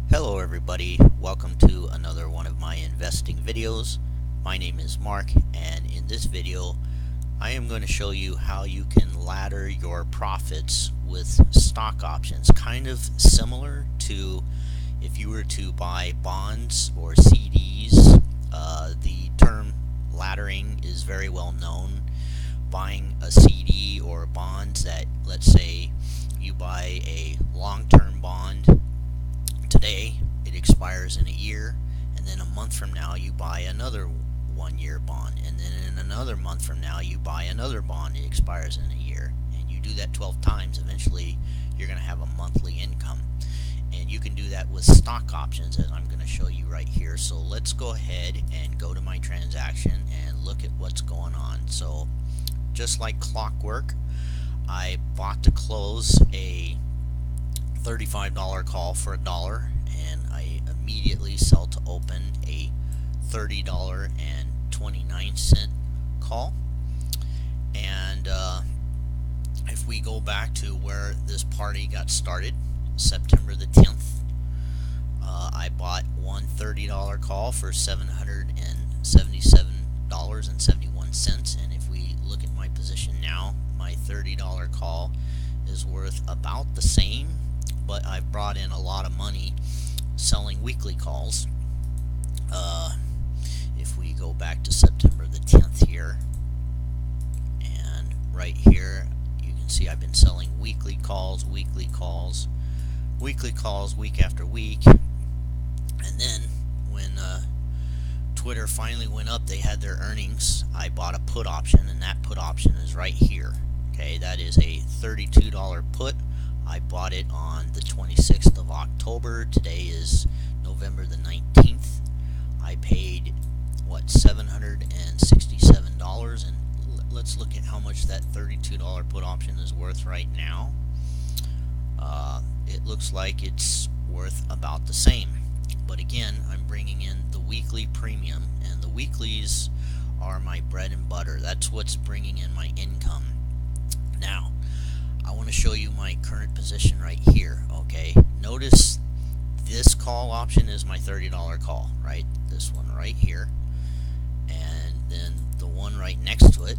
Hello everybody, welcome to another one of my investing videos. My name is Mark, and in this video I am going to show you how you can ladder your profits with stock options, kind of similar to if you were to buy bonds or CDs. The term laddering is very well known. Buying a CD or bonds that, let's say you buy a long-term bond today, it expires in a year, and then a month from now you buy another 1 year bond, and then in another month from now you buy another bond, it expires in a year, and you do that 12 times. Eventually you're going to have a monthly income, and you can do that with stock options, as I'm going to show you right here. So let's go ahead and go to my transaction and look at what's going on. So just like clockwork, I bought to close a $35 call for $1, and I immediately sell to open a $30.29 call. And if we go back to where this party got started, September the 10th, I bought one $30 call for $777.71, and if we look at my position now, my $30 call is worth about the same, but I've brought in a lot of money selling weekly calls. If we go back to September the 10th here, and right here you can see I've been selling weekly calls, week after week. And then when Twitter finally went up, they had their earnings, I bought a put option, and that put option is right here. Okay, that is a $32 put. I bought it on the 26th of October. Today is November the 19th. I paid, $767, and let's look at how much that $32 put option is worth right now. It looks like it's worth about the same. But again, I'm bringing in the weekly premium, and the weeklies are my bread and butter. That's what's bringing in my income. Now, I want to show you my current position right here. Okay, notice this call option is my $30 call, right? This one right here, and then the one right next to it,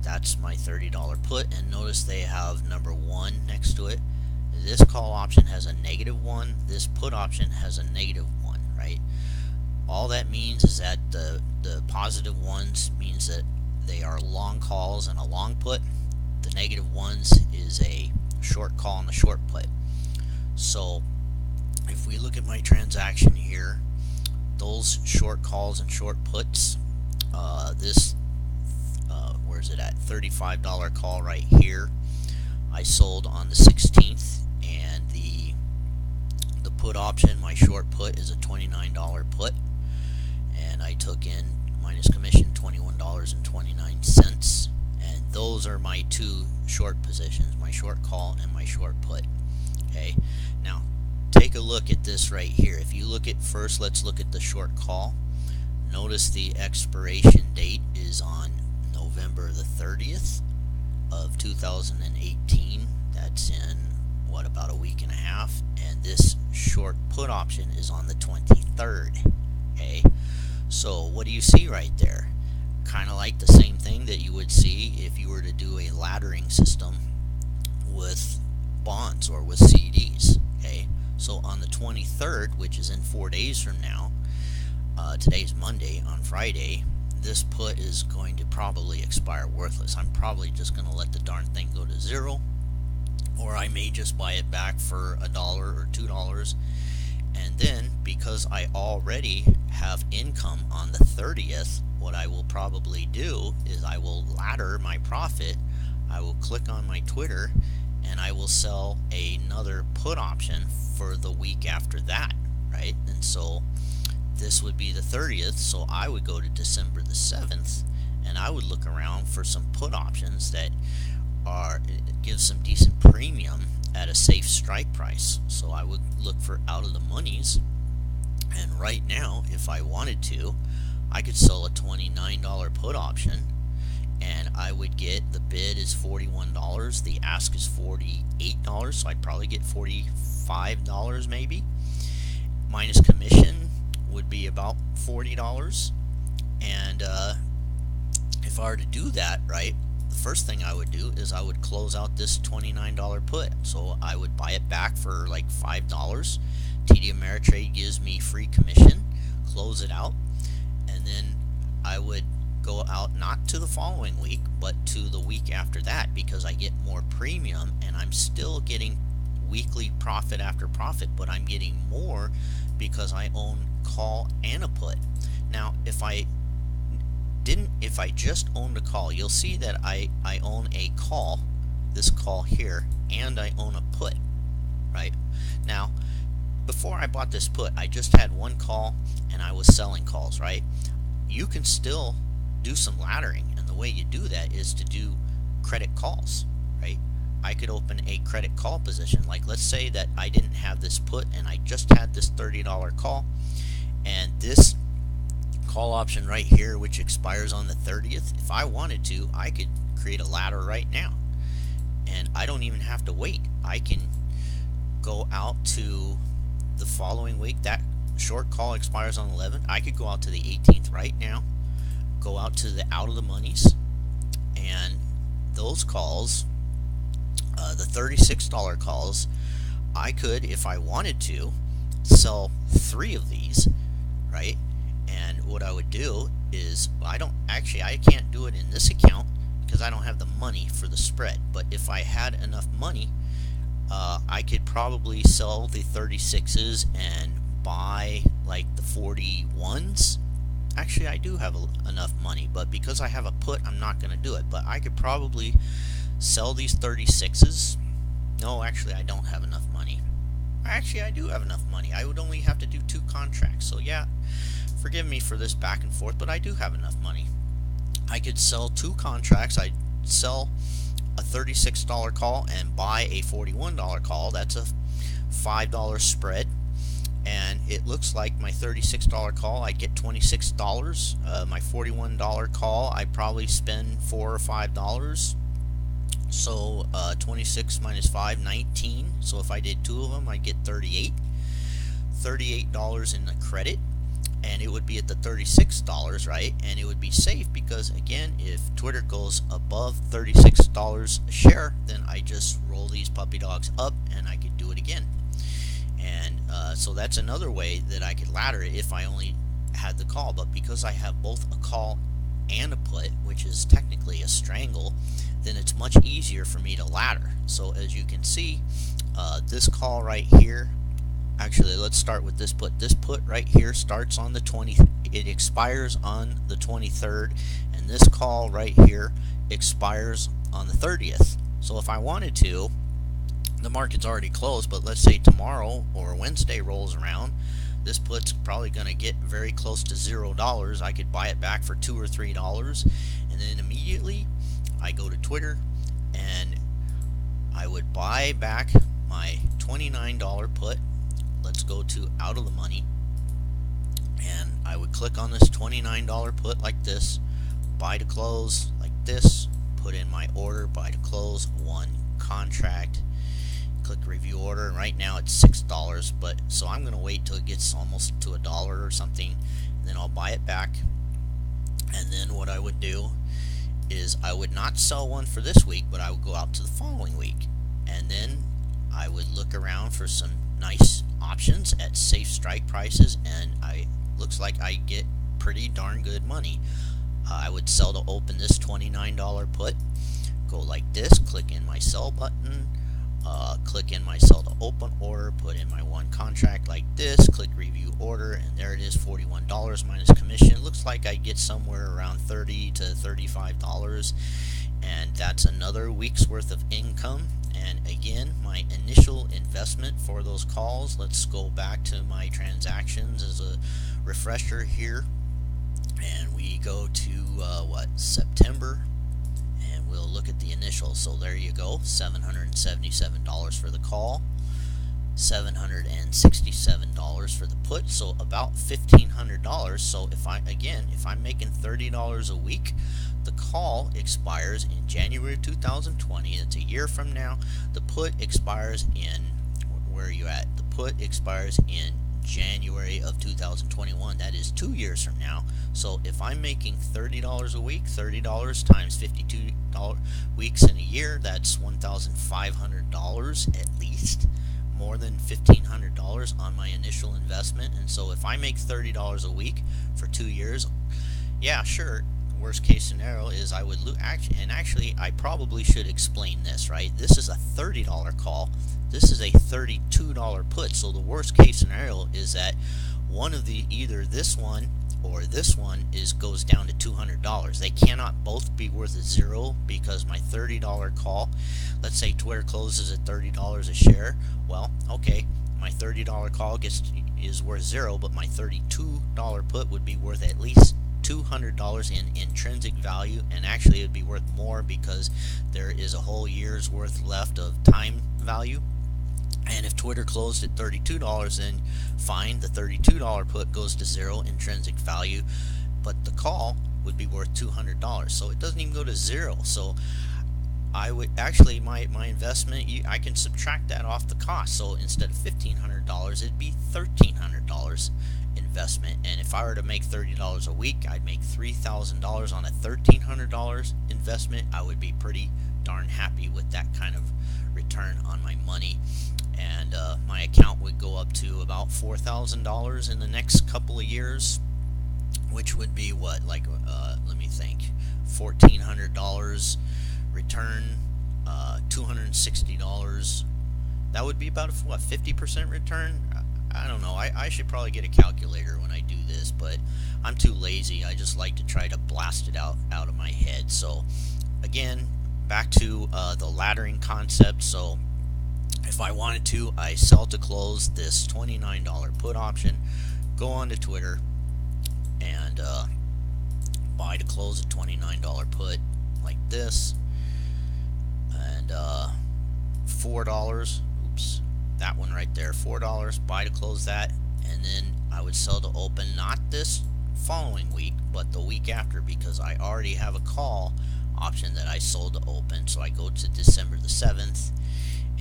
that's my $30 put. And notice they have number 1 next to it. This call option has a -1, this put option has a -1, right? All that means is that the positive ones means that they are long calls and a long put. The negative ones is a short call and a short put. So if we look at my transaction here, those short calls and short puts, where's it at, $35 call right here, I sold on the 16th, and the put option, my short put, is a $29 put, and I took in minus commission $21.29, and those are my two short positions, my short call and my short put. Okay, now take a look at this right here. If you look at first, let's look at the short call. Notice the expiration date is on November the 30th of 2018. That's in about a week and a half, and this short put option is on the 23rd. Okay, so what do you see right there? Kind of like the same thing that you would see if you were to do a laddering system with bonds or with CDs. Okay, so on the 23rd, which is in 4 days from now, today's Monday, on Friday, this put is going to probably expire worthless. I'm probably just going to let the darn thing go to zero, or I may just buy it back for $1 or $2. And then, because I already have income on the 30th, what I will probably do is I will ladder my profit. I will click on my Twitter, and I will sell another put option for the week after that, right? And so this would be the 30th, so I would go to December the 7th, and I would look around for some put options that give some decent premium at a safe strike price. So I would look for out of the monies, and right now, if I wanted to, I could sell a $29 put option, and I would get, the bid is $41, the ask is $48, so I'd probably get $45 maybe, minus commission would be about $40. And if I were to do that, right, the first thing I would do is I would close out this $29 put. So I would buy it back for like $5. TD Ameritrade gives me free commission, close it out, and then I would go out not to the following week but to the week after that, because I get more premium and I'm still getting weekly profit after profit, but I'm getting more because I own call and a put. Now if I just owned a call, you'll see that I own a call, this call here, and I own a put, right? Now before I bought this put, I just had one call and I was selling calls, right? You can still do some laddering, and the way you do that is to do credit calls, right? I could open a credit call position. Like let's say that I didn't have this put and I just had this $30 call, and this call option right here, which expires on the 30th, if I wanted to, I could create a ladder right now, and I don't even have to wait. I can go out to the following week. That short call expires on the 11th. I could go out to the 18th right now, go out to the out of the monies, and those calls, the $36 calls, I could, if I wanted to, sell 3 of these, right? And what I would do is, I can't do it in this account because I don't have the money for the spread. But if I had enough money, I could probably sell the 36s and buy like the 41s. Actually, I do have enough money, but because I have a put, I'm not going to do it. But I could probably sell these 36s. No, actually, I don't have enough money. Actually, I do have enough money. I would only have to do 2 contracts. So yeah, forgive me for this back and forth, but I do have enough money. I could sell 2 contracts. I'd sell a $36 call and buy a $41 call. That's a $5 spread. And it looks like my $36 call, I'd get $26. My $41 call, I'd probably spend $4 or $5. So 26 minus 5, 19. So if I did 2 of them, I'd get $38 in the credit, and it would be at the $36, right? And it would be safe because, again, if Twitter goes above $36 a share, then I just roll these puppy dogs up and I could do it again. And so that's another way that I could ladder it if I only had the call. But because I have both a call and a put, which is technically a strangle, then it's much easier for me to ladder. So as you can see, this call right here, actually let's start with this put. This put right here starts on the 20th, it expires on the 23rd, and this call right here expires on the 30th. So if I wanted to, the market's already closed, but let's say tomorrow or Wednesday rolls around, this put's probably going to get very close to $0. I could buy it back for $2 or $3, and then immediately I go to Twitter and I would buy back my $29 put. Let's go to out of the money, and I would click on this $29 put like this, buy to close like this, put in my order, buy to close, 1 contract, click review order, and right now it's $6, but so I'm going to wait till it gets almost to $1 or something, and then I'll buy it back. And then what I would do is I would not sell one for this week, but I would go out to the following week, and then I would look around for some nice options at safe strike prices, and looks like I get pretty darn good money. I would sell to open this $29 put, go like this, click in my sell button, click in my sell to open order, put in my 1 contract like this, click review order, and there it is, $41 minus commission. It looks like I get somewhere around $30 to $35, and that's another week's worth of income. And again, my initial investment for those calls, let's go back to my transactions as a refresher here, and we go to September, and we'll look at the initial. So there you go, $777 for the call, $767 for the put, so about $1,500. So if I'm making $30 a week, the call expires in January 2020. It's a year from now. The put expires in, where are you at? The put expires in January of 2021. That is 2 years from now. So if I'm making $30 a week, $30 times 52 weeks in a year, that's $1,500 at least, more than $1,500 on my initial investment. And so if I make $30 a week for 2 years, yeah, sure, worst case scenario is I would lose. Actually, I probably should explain this, right? This is a $30 call. This is a $32 put. So the worst case scenario is that one of the, either this one or this one goes down to $200. They cannot both be worth a zero, because my $30 call, let's say Twitter closes at $30 a share. Well, okay, my $30 call is worth zero, but my $32 put would be worth at least $200 in intrinsic value, and actually it would be worth more because there is a whole year's worth left of time value. And if Twitter closed at $32, then fine, the $32 put goes to zero intrinsic value, but the call would be worth $200. So it doesn't even go to zero. So I would actually, my investment, I can subtract that off the cost. So instead of $1,500, it'd be $1,300 investment. And if I were to make $30 a week, I'd make $3,000 on a $1,300 investment. I would be pretty darn happy with that kind of return on my money. And my account would go up to about $4,000 in the next couple of years, which would be what, like, let me think, $1,400 return, $260. That would be about a, what, 50% return? I don't know. I should probably get a calculator when I do this, but I'm too lazy. I just like to try to blast it out of my head. So again, back to the laddering concept. So if I wanted to, I sell to close this $29 put option, go on to Twitter and buy to close a $29 put like this, and $4, oops, that one right there, $4, buy to close that, and then I would sell to open, not this following week, but the week after, because I already have a call option that I sold to open. So I go to December the 7th,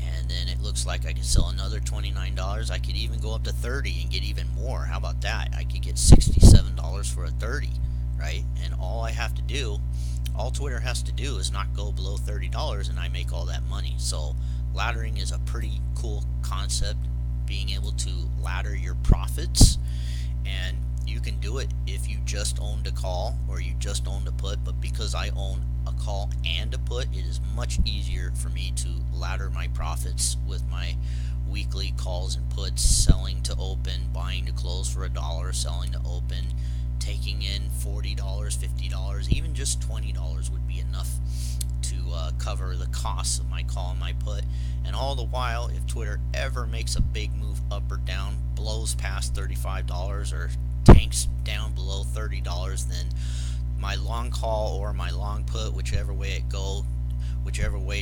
and then it looks like I could sell another $29. I could even go up to $30 and get even more. How about that? I could get $67 for a $30, right? And all I have to do, all Twitter has to do is not go below $30, and I make all that money. So laddering is a pretty cool concept, being able to ladder your profits. And you can do it if you just owned a call or you just owned a put, but because I own a call and a put, it is much easier for me to ladder my profits with my weekly calls and puts, selling to open, buying to close for $1, selling to open, taking in $40, $50, even just $20 would be enough to cover the costs of my call and my put. And all the while, if Twitter ever makes a big move up or down, blows past $35 or tanks down below $30, then my long call or my long put, whichever way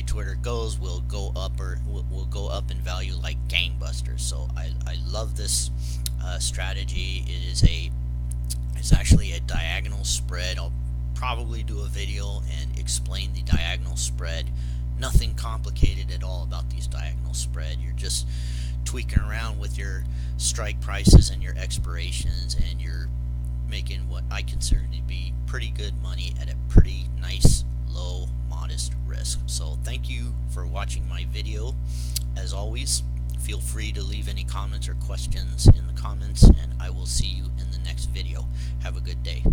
Twitter goes, will go up, or will go up in value like gangbusters. So I love this strategy. It's actually a diagonal spread. I'll probably do a video and explain the diagonal spread. Nothing complicated at all about these diagonal spread. You're just tweaking around with your strike prices and your expirations, and you're making what I consider to be pretty good money at a pretty nice, low, modest risk. So thank you for watching my video. As always, feel free to leave any comments or questions in the comments, and I will see you in the next video. Have a good day.